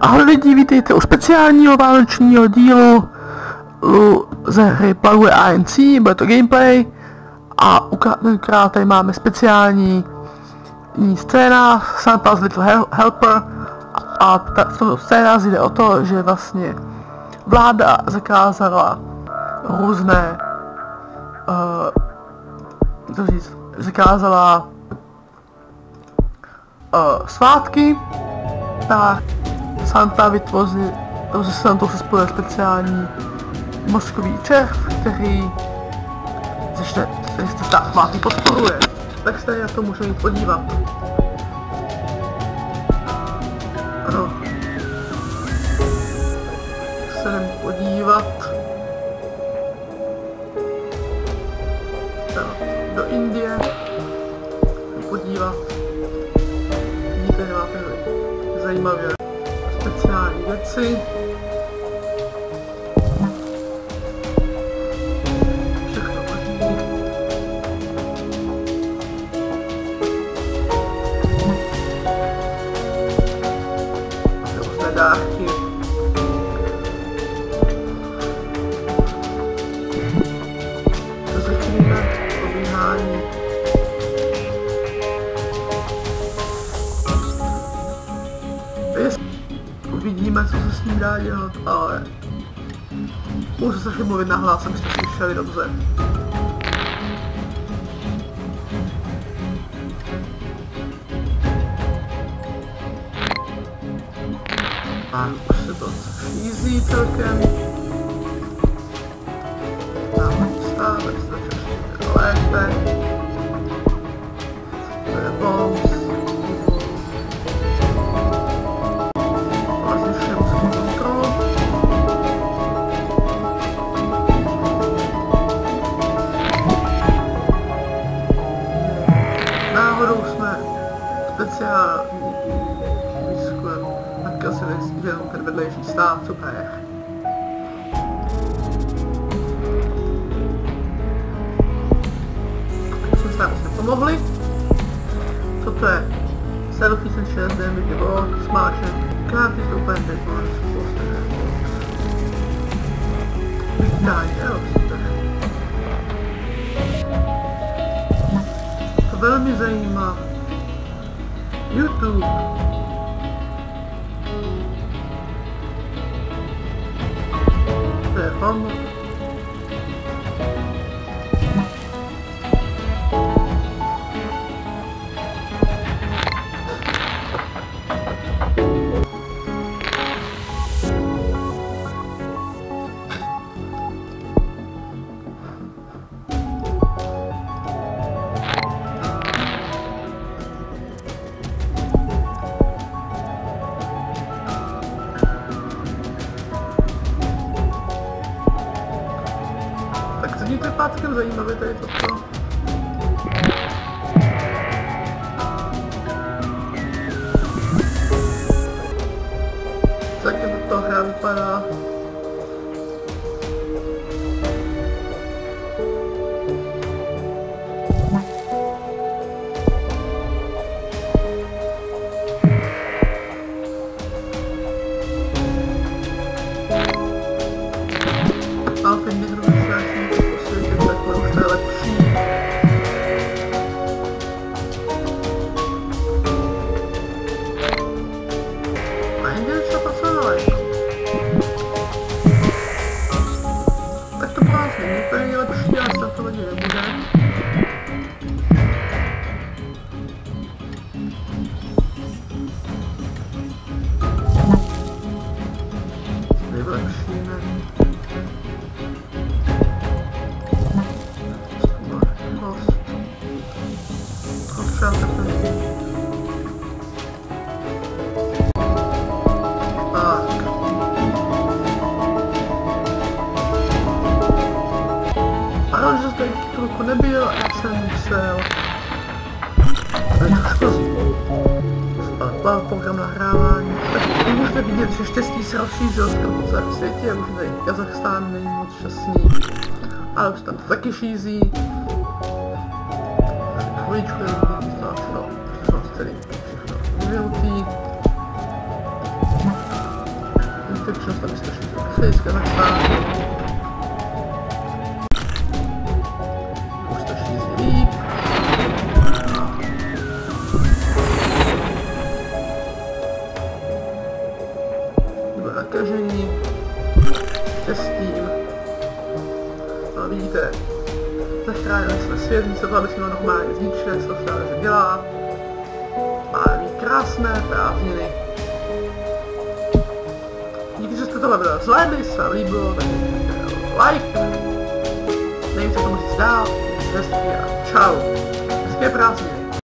Ahoj lidi, vítejte u speciálního vánočního dílu ze hry Plaguje ANC, bude to gameplay a tenkrát tady máme speciální scéna Santa's Little Helper a v tomto scénáři jde o to, že vlastně vláda zakázala různé svátky, tak Santa vytvoří, takže se Santou se spojil speciální mozkový červ, který se stát svátky podporuje. Tak se na to můžeme jít podívat. Ano. Se jdem podívat. Do Indie. Podívat. Vidíte, že máte zajímavé speciální věci. Všechno možný. Různé dárky. Rozličíme pobíhání. Uvidíme, co se s ním dá dělat, ale můžu se mluvit nahlas, abyste slyšeli dobře. A už se to šízí celkem. Dáme stát, aby se to všechno lépe. To je bombs. Náhodou jsme speciální výzkum, tak asi jenom ten vedlejší stát, super. Tak jsme se tam vlastně pomohli. Co to je? Selfie and share damage nebo smáček. Krátky to úplně nebylo, vítání, jo, super. To velmi zajímá. YouTube. To je home. Vidíte pátkem zajímavé tady toto. Tak to hra vypadá. Tak to prázdně, úplně nejlepší, já se to lidi nebude. Vylepšíme. Třeba takhle. Ano, že zde chvilku nebyl, já jsem musel trošku program nahrávání. Tak můžete vidět, že štěstí se rozšířil skoro po celém světě, už tady Kazachstán není moc šťastný, ale už tam to taky šízí. Chviličku je vidí stáčeno, všechno celý, všechno vyvinutý. bezpečnost, aby se to šlo rychlejské nastavit. Už to šíří líp. Bylo nakažení. Štěstím. No vidíte, zachránili jsme svět, místo toho, aby jsme ho normálně zničili, co se dělá. Máme mít krásné prázdniny. Díky, že jste tohle video zhlédli, jestli se vám líbilo, tak like. Nevím, co tomu říct dál. Hezky a čau. Hezké prázdniny.